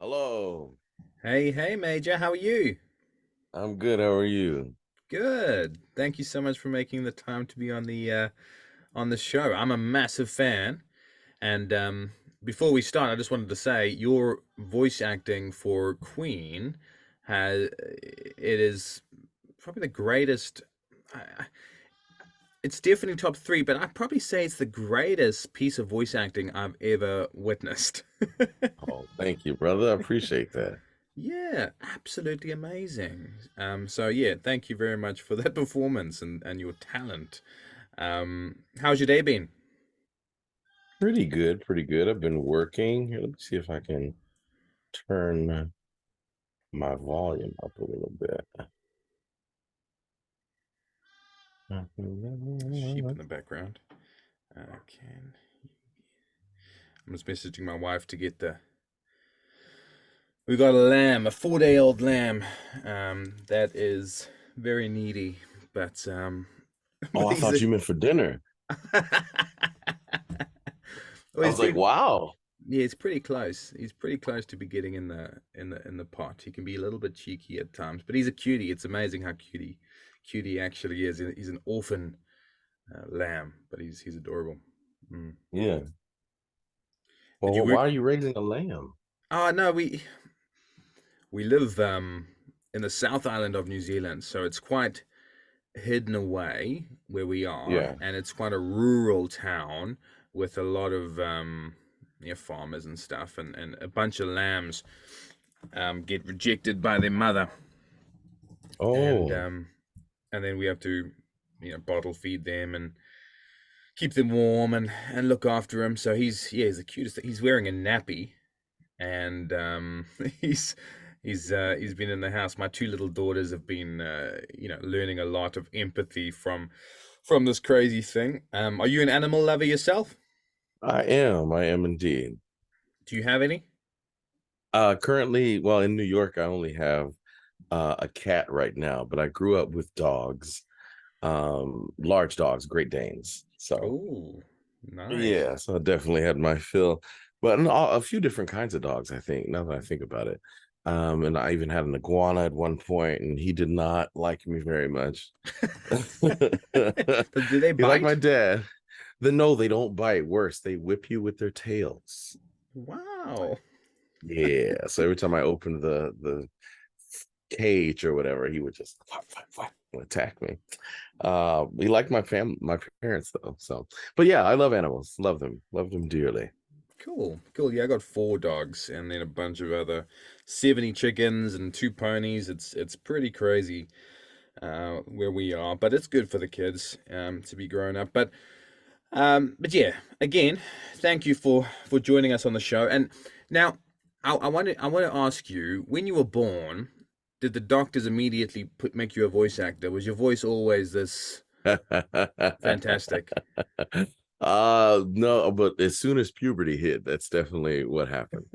Hello. Hey, hey, Major, how are you? I'm good. How are you? Good. Thank you so much for making the time to be on the show. I'm a massive fan, and before we start, I just wanted to say your voice acting for Queen has it is probably the greatest. It's definitely top three, but I'd probably say it's the greatest piece of voice acting I've ever witnessed. Oh, thank you, brother. I appreciate that. Yeah, absolutely amazing. So yeah, thank you very much for that performance and your talent. How's your day been? Pretty good, pretty good. I've been working. Here, let me see if I can turn my volume up a little bit. Sheep in the background. Can I'm just messaging my wife to get the. We got a lamb, a 4-day-old lamb. That is very needy, but Oh, but I he's thought a. you meant for dinner. Well, I he's was like, pretty. wow. Yeah, it's pretty close. He's pretty close to be getting in the pot. He can be a little bit cheeky at times, but he's a cutie. It's amazing how cutie actually is. He's an orphan lamb, but he's adorable. Mm. Yeah. Did you Well, why work? are you raising a lamb? Oh no, we live in the South Island of New Zealand, so it's quite hidden away where we are, Yeah. and it's quite a rural town with a lot of yeah, farmers and stuff, and a bunch of lambs get rejected by their mother, and Oh, um, and then we have to, bottle feed them and keep them warm and look after him. So he's the cutest. He's wearing a nappy, and he's he's been in the house. My two little daughters have been learning a lot of empathy from this crazy thing. Are you an animal lover yourself? I am. I am indeed. Do you have any? Currently, well, in New York, I only have a cat right now, but I grew up with dogs, large dogs, Great Danes. So Oh, nice. yeah, so I definitely had my fill, but a few different kinds of dogs, I think, now that I think about it. And I even had an iguana at one point, and he did not like me very much. Do they He liked my bite? dad. Then no, they don't bite. Worse, they whip you with their tails. Wow. Yeah. So every time I opened the cage or whatever, he would just attack me. He liked my parents though. So, but yeah, I love animals, love them dearly. Cool, cool. Yeah, I got four dogs and then a bunch of other 70 chickens and two ponies. It's pretty crazy where we are, but it's good for the kids to be grown up. But yeah, again, thank you for joining us on the show. And now I want to ask you, when you were born, did the doctors immediately make you a voice actor? Was your voice always this fantastic? No, but as soon as puberty hit, that's definitely what happened.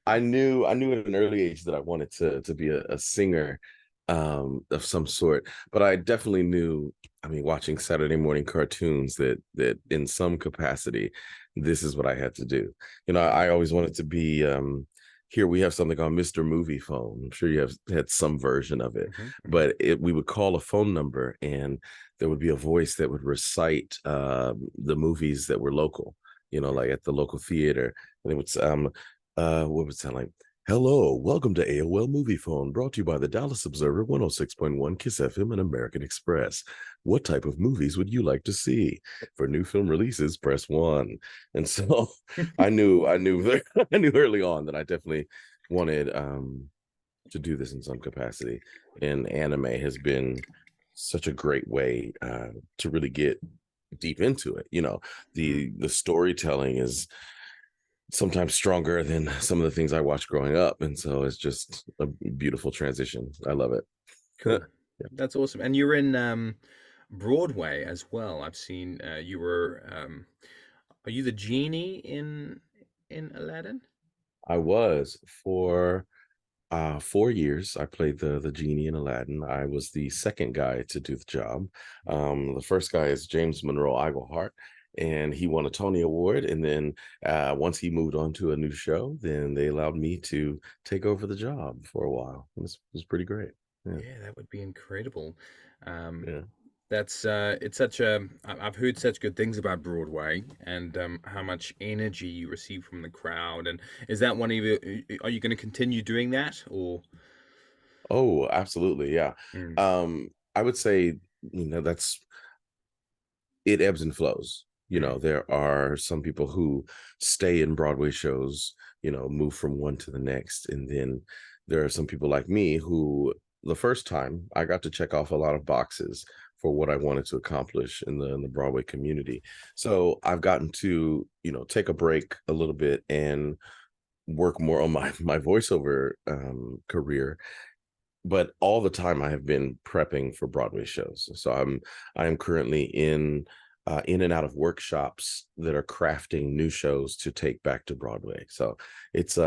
I knew at an early age that I wanted to be a singer of some sort, but I definitely knew, I mean, watching Saturday morning cartoons that in some capacity, this is what I had to do. You know, I always wanted to be here we have something called Mr. Movie Phone. I'm sure you have had some version of it, Hmm, hmm. but we would call a phone number and there would be a voice that would recite the movies that were local, you know, like at the local theater. And it would what would it sound like? Hello, welcome to AOL Movie Phone, brought to you by the Dallas Observer, 106.1 Kiss FM, and American Express. What type of movies would you like to see? For new film releases, press one. And so I knew early on that I definitely wanted to do this in some capacity. And anime has been such a great way to really get deep into it. You know, the storytelling is sometimes stronger than some of the things I watched growing up, and so it's just a beautiful transition. I love it. Cool. That's awesome. And you're in Broadway as well. I've seen you were are you the genie in Aladdin? I was for 4 years. I played the genie in Aladdin. I was the second guy to do the job. The first guy is James Monroe Iglehart, and he won a Tony Award. And then once he moved on to a new show, then they allowed me to take over the job for a while. It was pretty great. Yeah, Yeah, that would be incredible. Um, yeah. that's it's such a I've heard such good things about Broadway and how much energy you receive from the crowd. And is that one of your, are you going to continue doing that or? Oh, absolutely. Yeah. Mm, I would say, that's it ebbs and flows. mm, There are some people who stay in Broadway shows, move from one to the next. And then there are some people like me who the first time I got to check off a lot of boxes for what I wanted to accomplish in the Broadway community. So I've gotten to, take a break a little bit and work more on my voiceover career, but all the time I have been prepping for Broadway shows. So I am currently in and out of workshops that are crafting new shows to take back to Broadway. So it's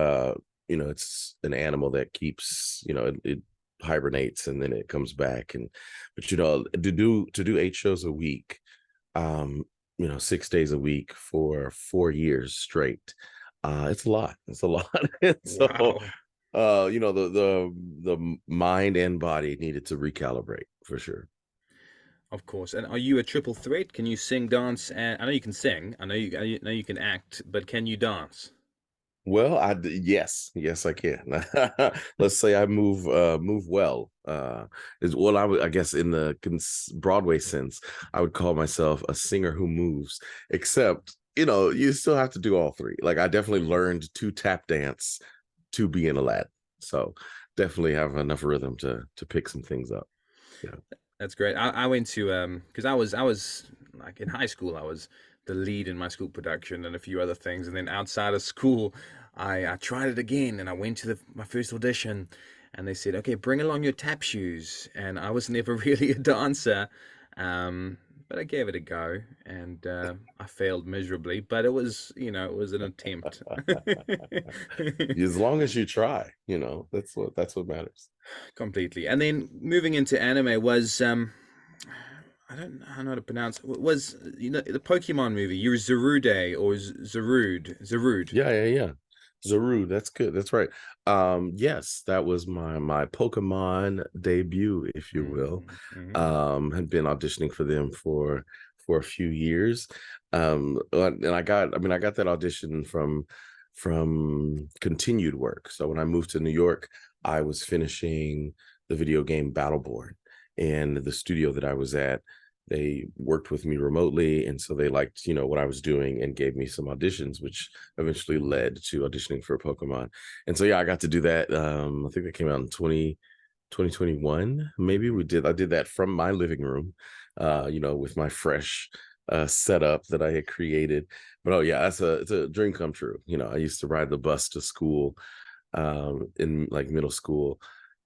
it's an animal that keeps, it hibernates and then it comes back. And but to do 8 shows a week, um 6 days a week for 4 years straight, it's a lot. It's a lot. And so wow. the mind and body needed to recalibrate for sure. Of course. And are you a triple threat? Can you sing, dance, and I know you can sing. I know you can act, but can you dance? Well, yes, I can. Let's say I move well. Is well, I guess in the Broadway sense, I would call myself a singer who moves. Except, you still have to do all three. Like I definitely learned to tap dance to be in Aladdin, so definitely have enough rhythm to pick some things up. Yeah, That's great. I went to because I was like in high school I was the lead in my school production and a few other things, and then outside of school I tried it again and I went to my first audition and they said, okay, bring along your tap shoes, and I was never really a dancer, um, but I gave it a go and I failed miserably, but it was, it was an attempt. as long as you try, that's what matters. Completely. And then moving into anime was I don't know how to pronounce it. Was the Pokemon movie? You were Zarude or Zarude? Zarude. Yeah. Zaru, that's good. That's right. Yes, that was my Pokemon debut, if you will. Mm-hmm. Had been auditioning for them for a few years. And I got that audition from continued work. So when I moved to New York, I was finishing the video game Battleborn, and the studio that I was at, they worked with me remotely, and so they liked what I was doing and gave me some auditions, which eventually led to auditioning for Pokemon. And so yeah, I got to do that. I think that came out in 2021. Maybe Mm-hmm. I did that from my living room, with my fresh setup that I had created. But oh yeah, it's a dream come true. I used to ride the bus to school in like middle school,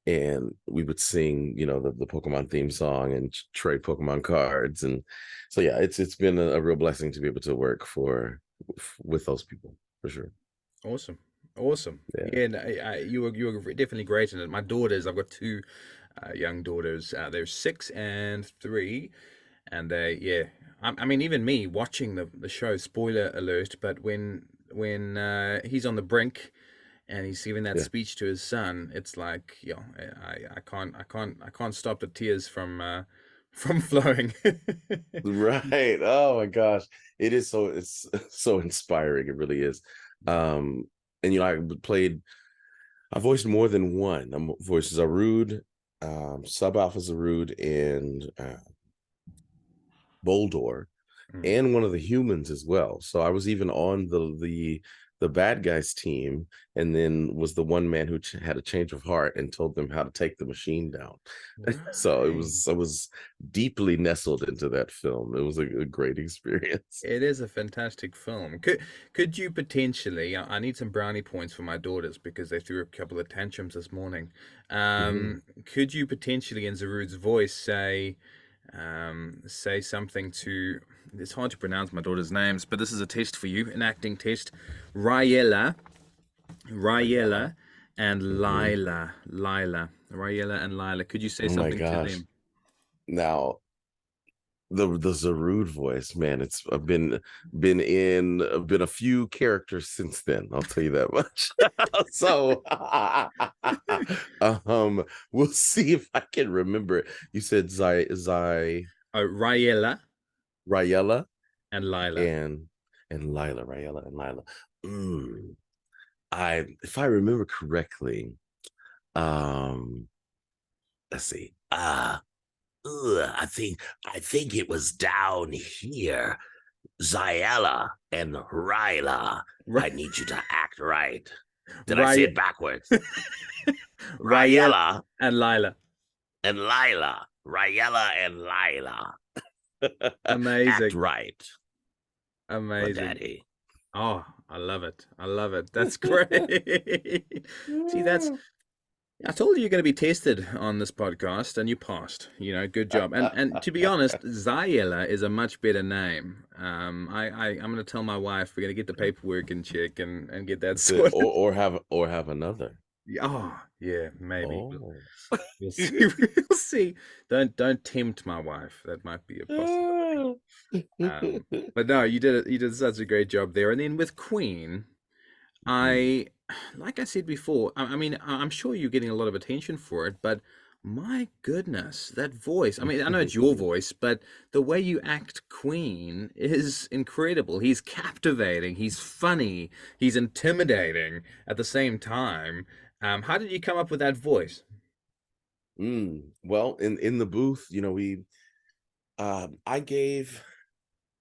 and we would sing, the Pokemon theme song and trade Pokemon cards. And so yeah, it's been a real blessing to be able to work with those people for sure. Awesome. Awesome. Yeah, Yeah, and you were definitely great in it. My daughters, I've got two young daughters. They're 6 and 3, and they yeah. I mean, even me watching the show. Spoiler alert! But when he's on the brink and he's giving that yeah. speech to his son, it's like, I can't stop the tears from flowing. Right. Oh my gosh, it's so inspiring. It really is. um and I voiced more than one. I voiced Zarude, Sub Alpha Zarude, and Boldor, Mm. and one of the humans as well. So I was even on the bad guys team, and then was the one man who had a change of heart and told them how to take the machine down. So Right. I was deeply nestled into that film. It was a great experience. It is a fantastic film. Could you potentially? I need some brownie points for my daughters because they threw a couple of tantrums this morning. Mhm. Could you potentially, in Zarude's voice, say something to? It's hard to pronounce my daughter's names, but this is a test for you, an acting test. Raella, Rayella. Raella, and Hmm. Lila, Raella and Lila. Could you say Oh my something to gosh. them? Now, the Zarude voice, man. It's been a few characters since then. I'll tell you that much. So, we'll see if I can remember it. You said Oh, Raella Rayella and Lila. and Lila, Rayella and Lila. Mm, if I remember correctly, um, let's see. I think it was down here. Zayella and Ryla. I need you to act right. Did I say Ray it backwards? Raella Rayella and Lila. and Lila. Rayella and Lila. Act Amazing. right, my Amazing. daddy. Oh, I love it. I love it. That's great. See, I told you you're going to be tested on this podcast, and you passed. Good job. And to be honest, Zayela is a much better name. I'm going to tell my wife we're going to get the paperwork in check and get that sorted. Or have another. Oh, yeah, maybe. Oh. We'll see. We'll see. Don't tempt my wife. That might be a possibility. But no, you did it. You did such a great job there. And then with Queen, I, like I said before, I mean, I'm sure you're getting a lot of attention for it, but my goodness, that voice. I mean, I know it's your voice, but the way you act Queen is incredible. He's captivating, he's funny, he's intimidating at the same time. How did you come up with that voice? Well, in the booth, I gave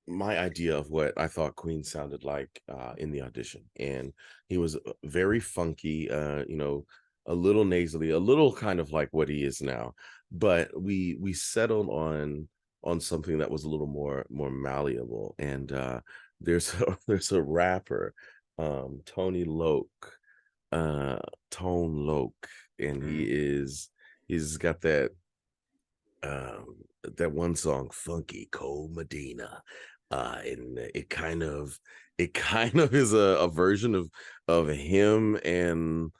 my idea of what I thought Queen sounded like in the audition, and he was very funky, a little nasally, a little kind of like what he is now, but we settled on something that was a little more malleable. And there's a rapper, Tony Loke, uh, Tone Loke, and Mm. he's got um that one song, Funky Cold Medina, and it kind of is a version of him. And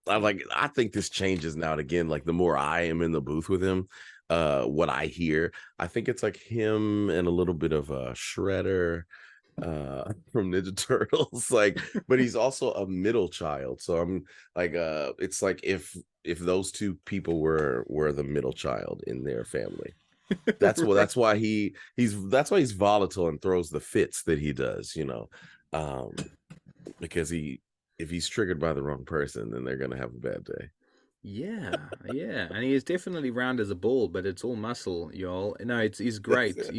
I think this changes now and again, like the more I am in the booth with him, what I hear, I think it's like him and a little bit of a Shredder from Ninja Turtles, like, but he's also a middle child. So I'm like, it's like if those two people were the middle child in their family. Right. That's why he's volatile and throws the fits that he does, um because if he's triggered by the wrong person, then they're gonna have a bad day. Yeah, yeah, and he is definitely round as a ball, but it's all muscle, y'all. No, he's That's great. it.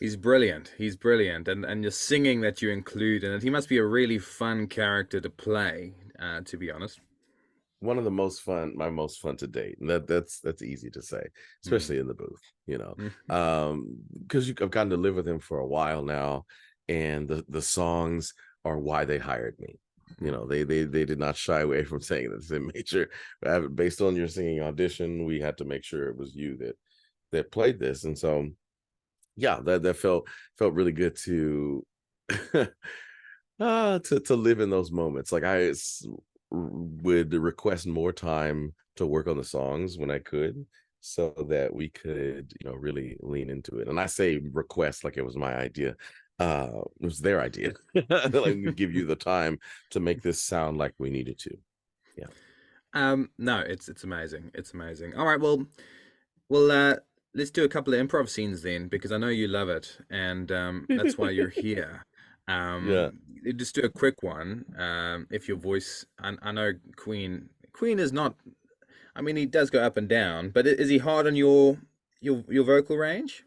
He's brilliant. He's brilliant, and the singing that you include in it, he must be a really fun character to play. To be honest. One of my most fun to date, and that's easy to say, Mm. especially in the booth, Mhm. because I've gotten to live with him for a while now, and the songs are why they hired me. They did not shy away from saying that. They made sure, based on your singing audition, we had to make sure it was you that played this. And so, yeah, that felt really good to to live in those moments. Like would request more time to work on the songs when I could, so that we could, really lean into it. And I say request like it was my idea. It was their idea. Like, we give you the time to make this sound like we needed to. Yeah. No, it's amazing. It's amazing. All right, well, let's do a couple of improv scenes then, because I know you love it, and that's why you're here. Yeah. Just do a quick one. If your voice, I know Queen is not. I mean, he does go up and down, but is he hard on your vocal range?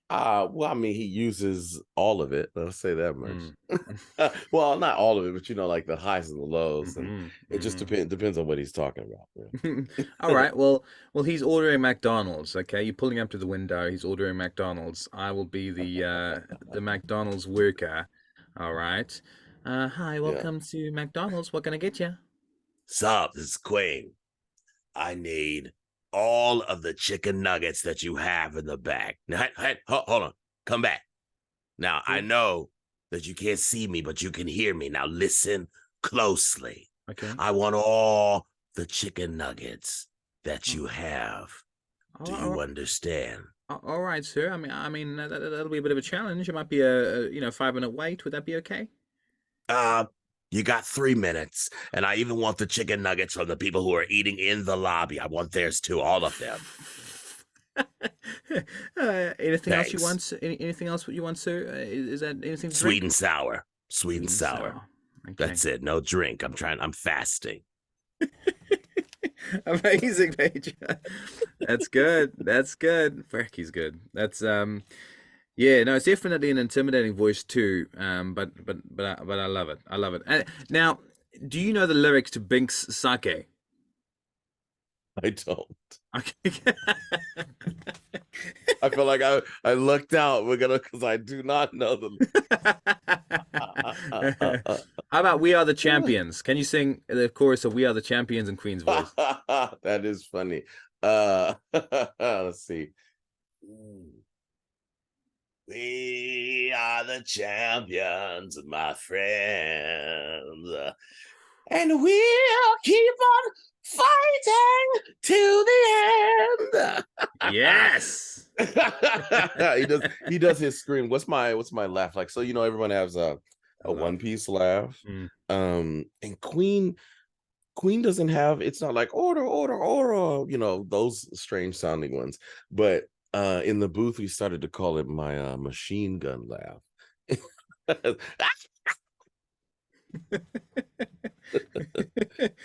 Well, I mean, he uses all of it. Let's say that much. Mm. Well, not all of it, but like the highs and the lows, and Hmm. it just Hmm. depends on what he's talking about. All right. Well, he's ordering McDonald's. Okay, you're pulling up to the window. He's ordering McDonald's. I will be the McDonald's worker. All right. Hi, Yeah. welcome to McDonald's. What can I get you? Sup, this is Queen. I need all of the chicken nuggets that you have in the bag. Now, hey, hold on. Come back. Now, I Yeah. know that you can't see me, but you can hear me. Now, listen closely. Okay. I want all the chicken nuggets that Oh, you have. all Do right, all you right. understand? All right, sir. That'll be a bit of a challenge. It might be a 5 minute wait. Would that be okay? Uh, you got 3 minutes, and I even want the chicken nuggets from the people who are eating in the lobby. I want theirs too, all of them. Anything else you Thanks. want? Anything else you want, sir? Is that anything to Sweet drink? and sour. Sweet Sweet and and sour. sour. Okay. That's it. No drink. I'm fasting. Amazing, Major. That's good. That's good. Frick, he's good. That's. Yeah, no, it's definitely an intimidating voice too. But I love it. I love it. Now, do you know the lyrics to Bink's Sake? I don't. Okay. I feel like I looked out. We're gonna because I do not know the. How about We Are the Champions? Can you sing the chorus of We Are the Champions in Queen's voice? That is funny. Let's see. We are the champions, my friends, and we'll keep on fighting to the Yes. end. He does his scream. What's my laugh like? So everyone has I a love. One Piece laugh. Mm. And Queen doesn't have, it's not like order, those strange sounding ones. But in the booth we started to call it my machine gun laugh.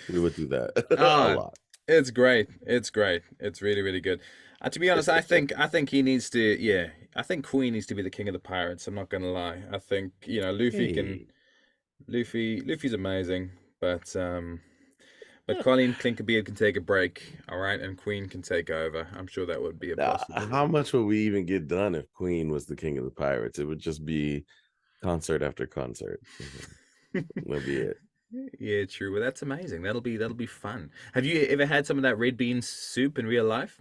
We would do that a Ah, lot. it's great. It's great. It's really, really good. To be honest, I think he needs to. Yeah, I think Queen needs to be the king of the pirates. I'm not gonna lie. I think Luffy can. Hey. Luffy's amazing, but Colleen Clinkerbeard can take a break, all right, and Queen can take over. I'm sure that would be a How possibility. much would we even get done if Queen was the king of the pirates? It would just be concert after concert. That'd be it. Yeah, true. Well, that's amazing. That'll be fun. Have you ever had some of that red bean soup in real life?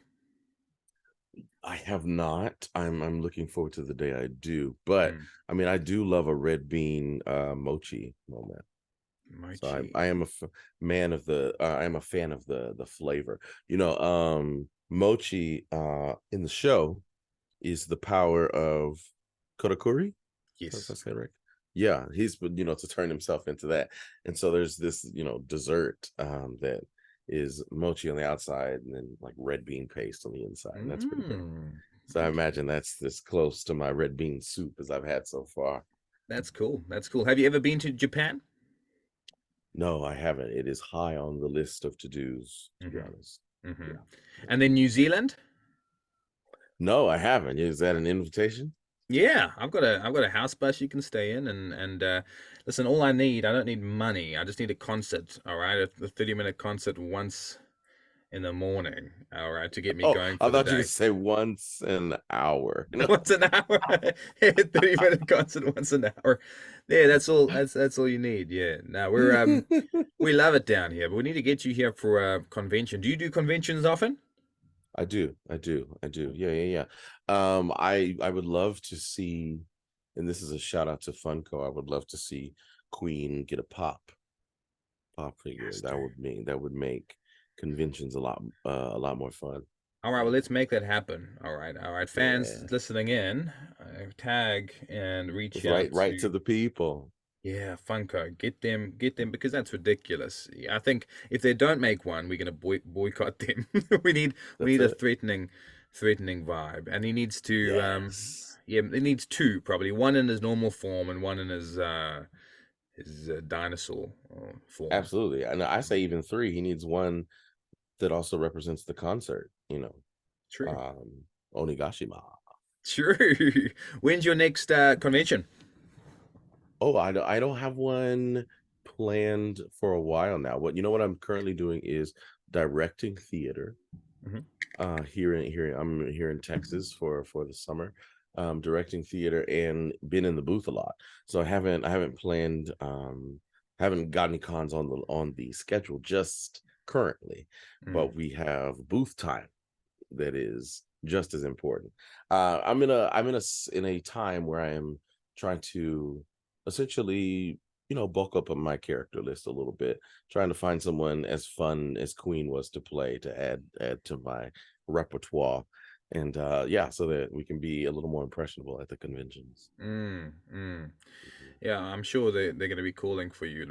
I have not. I'm looking forward to the day I do. But Mm, I mean, I do love a red bean mochi moment. So I mochi. am man of the I am a fan of the flavor. Mochi in the show is the power of Korakuri. If I Yes. say it right. Yeah, he's to turn himself into that. And so there's this dessert that is mochi on the outside and then like red bean paste on the inside. And that's pretty great. Mm, So I okay. imagine that's this close to my red bean soup as I've had so far. That's cool. That's cool. Have you ever been to Japan? No, I haven't. It is high on the list of to-dos, to be Hmm. honest. Hmm. Yeah. Yeah. And then New Zealand? No, I haven't. Is that an invitation? Yeah, I've got a house bus you can stay in and listen, I don't need money. I just need a concert, all right? A 30-minute concert once in the morning, all right, to get me Oh, going I for the thought you day. could say once an hour. Once an hour. 30-minute concert once an hour. Yeah, that's all you need. Yeah. No, we love it down here, but we need to get you here for a convention. Do you do conventions often? I do. Yeah. I would love to see, and this is a shout out to Funko. I would love to see Queen get a pop figure. Yes, That would make conventions a lot more fun. All right, well, let's make that happen. All right, fans Yeah, listening in, tag and reach it's out right to to the people. yeah, Funko. Get them because that's ridiculous. Yeah, I think if they don't make one, we're gonna boycott them. we need we That's need a it. threatening vibe, and he needs to Yes. yeah, he needs two probably, one in his normal form and one in his dinosaur form. Absolutely. And I say even three. He needs one that also represents the concert, True, Onigashima. true. When's your next convention? Oh, I don't have one planned for a while now. What I'm currently doing is directing theater. Hmm. Here I'm here in Texas for the summer. Directing theater and been in the booth a lot. So I haven't planned haven't got any cons on the schedule just currently, Mm. but we have booth time that is just as important. I'm in a time where I am trying to essentially, bulk up on my character list a little bit, trying to find someone as fun as Queen was to play to add to my repertoire. and yeah, so that we can be a little more impressionable at the conventions. Mm, mm. Mhm. Yeah, I'm sure they're going to be calling for you,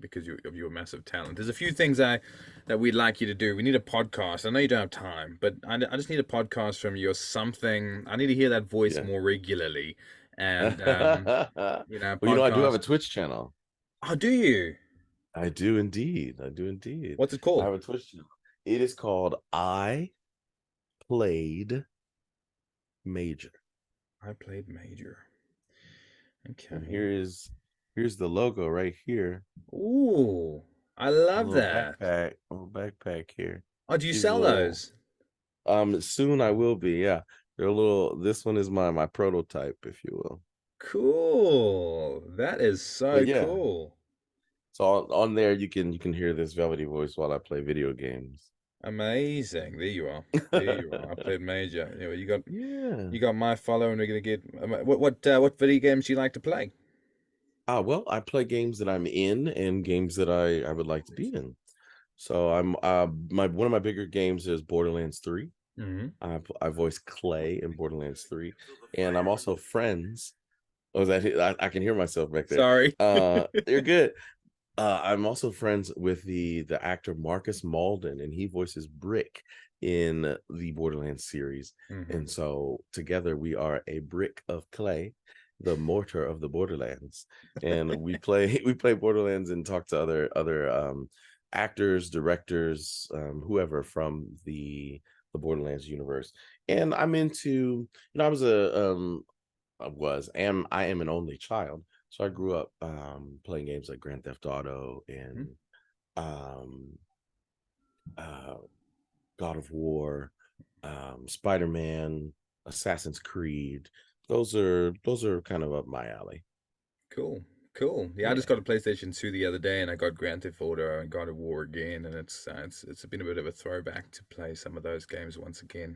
because of your massive talent. There's a few things that we'd like you to do. We need a podcast. I know you don't have time, but I just need a podcast from you or something. I need to hear that voice Yeah. more regularly, and Well, I do have podcast. a Twitch channel. Oh, do you? I do indeed. I do indeed. What's it I called? have a Twitch channel. It is called I Played Major. I played Major. And Okay. here's the logo right here. Ooh, I A love little that. backpack, a little backpack here. Oh, do you Gives you a sell little those? soon I will be, yeah. They're a little this one is my prototype, if you will. Cool. That is But so yeah, cool. so on there you can hear this velvety voice while I play video games. Amazing. There you are. There you are. I played Major. Yeah. you got my follow, and we're gonna get what video games do you like to play? Well, I play games that I'm in and games that I would like to be in. So I'm my one of my bigger games is Borderlands 3. Hmm. I voice Clay in Borderlands 3, and I'm also friends. Oh, is that I can hear myself back there. Sorry. You're good. I'm also friends with the actor Marcus Malden, and he voices Brick in the Borderlands series. Hmm. And so together we are a brick of clay, the mortar of the Borderlands. And we play we play Borderlands and talk to other actors, directors, whoever from the Borderlands universe. And I'm into, I was a I am an only child. So I grew up playing games like Grand Theft Auto and um, uh, God of War, Spider-Man, Assassin's Creed. Those are kind of up my alley. Cool. Cool. Yeah, I just Yeah, got a PlayStation 2 the other day, and I got Grand Theft Auto and God of War again, and it's been a bit of a throwback to play some of those games once again.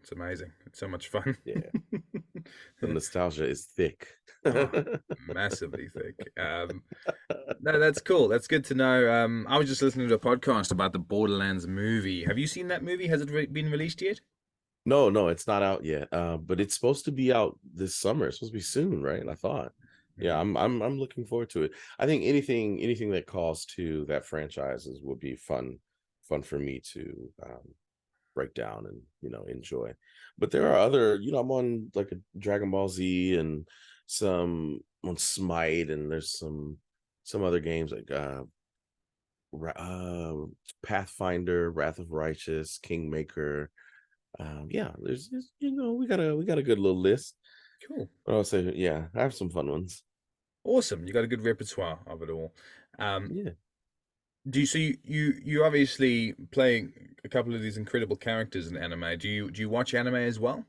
It's amazing. It's so much fun. yeah. The nostalgia is thick. Oh, massively thick. No, that's cool. That's good to know. I was just listening to a podcast about the Borderlands movie. Have you seen that movie? Has it been released yet? No, no, it's not out yet. But it's supposed to be out this summer. It's supposed to be soon, right? I thought. Yeah, Mm, I'm looking forward to it. I think anything that calls to that franchises will be fun for me to break down and enjoy. But there are other, I'm on like a Dragon Ball Z and some on Smite, and there's some other games like Pathfinder, Wrath of Righteous, Kingmaker. Yeah, we got a good little list. cool. But I'll say, yeah, I have some fun ones. Awesome. You got a good repertoire of it all. Um, Yeah, you obviously playing a couple of these incredible characters in anime. Do you watch anime as well?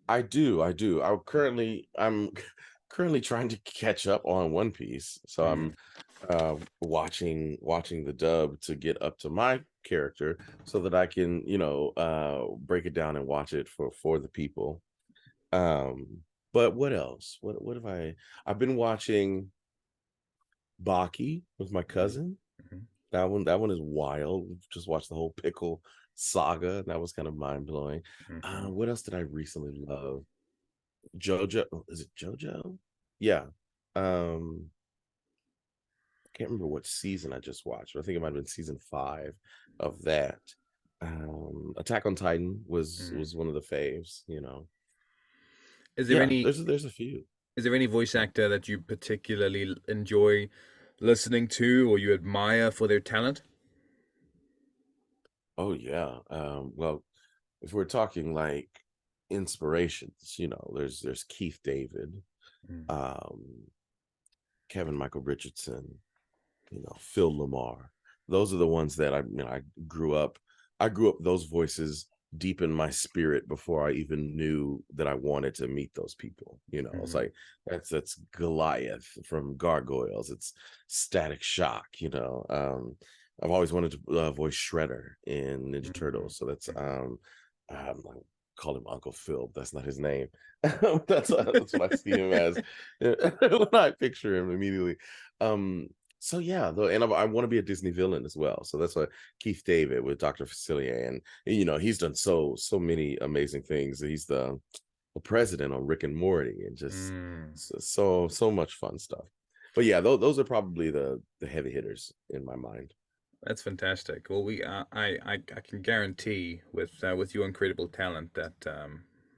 I do. I do. I'm currently trying to catch up on One Piece. So Mm, I'm watching the dub to get up to my character so that I can, break it down and watch it for the people. But what else? What have I've been watching Baki with my mhm, cousin. mhm, That one is wild. We just watched the whole pickle saga, and that was kind of mind-blowing. mhm. What else did I recently love? JoJo, is it JoJo? Yeah. I can't remember what season I just watched, but I think it might have been season 5 of that. Attack on Titan Mm. was one of the faves. Is there Yeah, any there's a few. is there any voice actor that you particularly enjoy listening to or you admire for their talent? Oh yeah. Well, if we're talking like inspirations, there's Keith David, Mm, um, Kevin Michael Richardson, Phil Lamar. Those are the ones that I grew up those voices deep in my spirit before I even knew that I wanted to meet those people. It's mhm, like that's Goliath from Gargoyles. It's Static Shock. I've always wanted to voice Shredder in Ninja mhm, Turtles. So that's mhm. I call him Uncle Phil, but that's not his name. That's what I see him as when I picture him immediately. Um, So yeah, though, and I want to be a Disney villain as well. So that's why Keith David with Dr. Facilier, and he's done so many amazing things. He's the president on Rick and Morty, and just Mm. so much fun stuff. But yeah, those are probably the heavy hitters in my mind. That's fantastic. Well, I can guarantee with your incredible talent that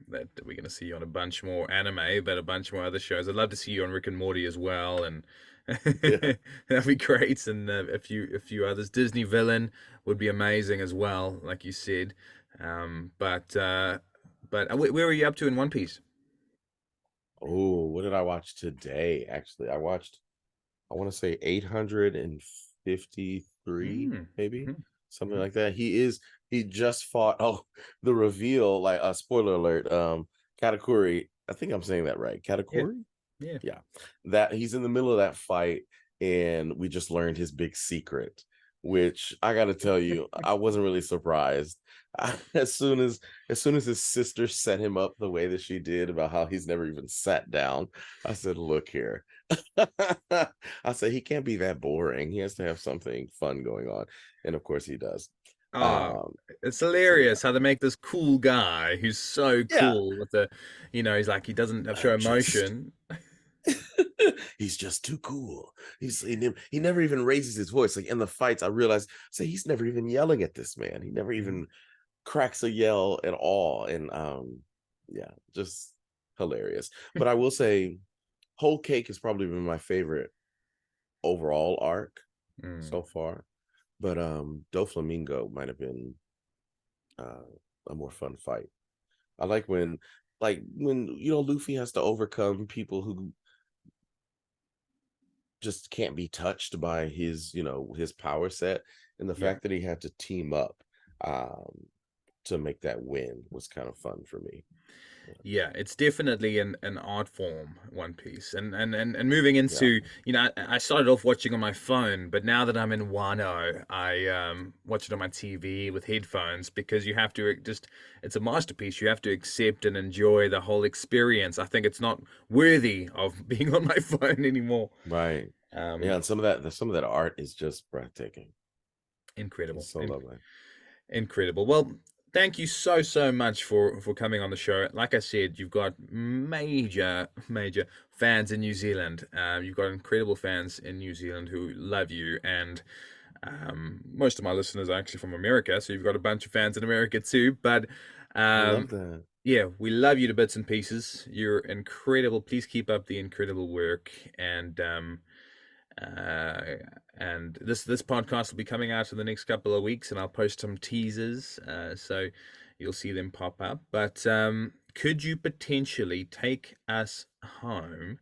we're going to see you on a bunch more anime, but a bunch more other shows. I'd love to see you on Rick and Morty as well, and Yeah. that'd be great. And if you others, Disney villain would be amazing as well, like you said. But where are you up to in One Piece? Oh, what did I watch today? Actually, I want to say 853, Mm, maybe mhm, something mhm. like that. He just fought. Oh, the reveal, like spoiler alert. Katakuri. I think I'm saying that right. Yeah, Katakuri. yeah. Yeah, that he's in the middle of that fight, and we just learned his big secret, which I got to tell you, I wasn't really surprised. As soon as his sister set him up the way that she did about how he's never even sat down, I said, "Look here." I said he can't be that boring. He has to have something fun going on, and of course he does. Ah, Um, it's so yeah, hilarious how they make this cool guy who's so yeah, cool with he's like he doesn't have show I'm just emotion. he's just too cool. He never even raises his voice. Like in the fights, I realized, say he's never even yelling at this man. He never Mhm. even cracks a yell at all. And yeah, just hilarious. But I will say, Whole Cake has probably been my favorite overall arc Mm. so far. But Doflamingo might have been uh, a more fun fight. I like when Luffy has to overcome people who just can't be touched by his power set, and the Yeah. fact that he had to team up um to make that win was kind of fun for me. Yeah, it's definitely an art form, One Piece. And moving Yeah, into, I started off watching on my phone, but now that I'm in Wano, I watch it on my TV with headphones because you have to just, it's a masterpiece. You have to accept and enjoy the whole experience. I think it's not worthy of being on my phone anymore. right. Yeah, Um, and some of that art is just breathtaking. Incredible. It's so lovely. Incredible. Well, thank you so much for coming on the show. Like I said, you've got major fans in New Zealand. You've got incredible fans in New Zealand who love you, and most of my listeners are actually from America, so you've got a bunch of fans in America too. But I love um, that. yeah, we love you to bits and pieces. You're incredible. Please keep up the incredible work, uh, and this podcast will be coming out in the next couple of weeks, and I'll post some teasers, so you'll see them pop up. But could you potentially take us home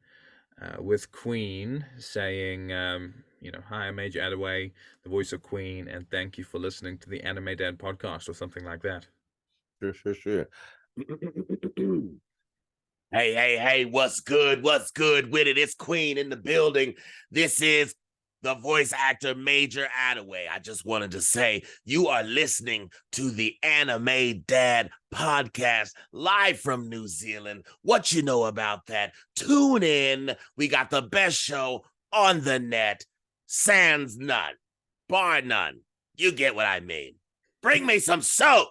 with Queen saying, "Hi, I'm Major Attaway, the voice of Queen, and thank you for listening to the Anime Dad podcast," or something like that? Sure. Hey, what's good? What's good with it? It's Queen in the building. This is the voice actor Major Attaway. I just wanted to say you are listening to the Anime Dad podcast live from New Zealand. What you know about that? Tune in. We got the best show on the net. Sans none, bar none. You get what I mean. Bring me some soap.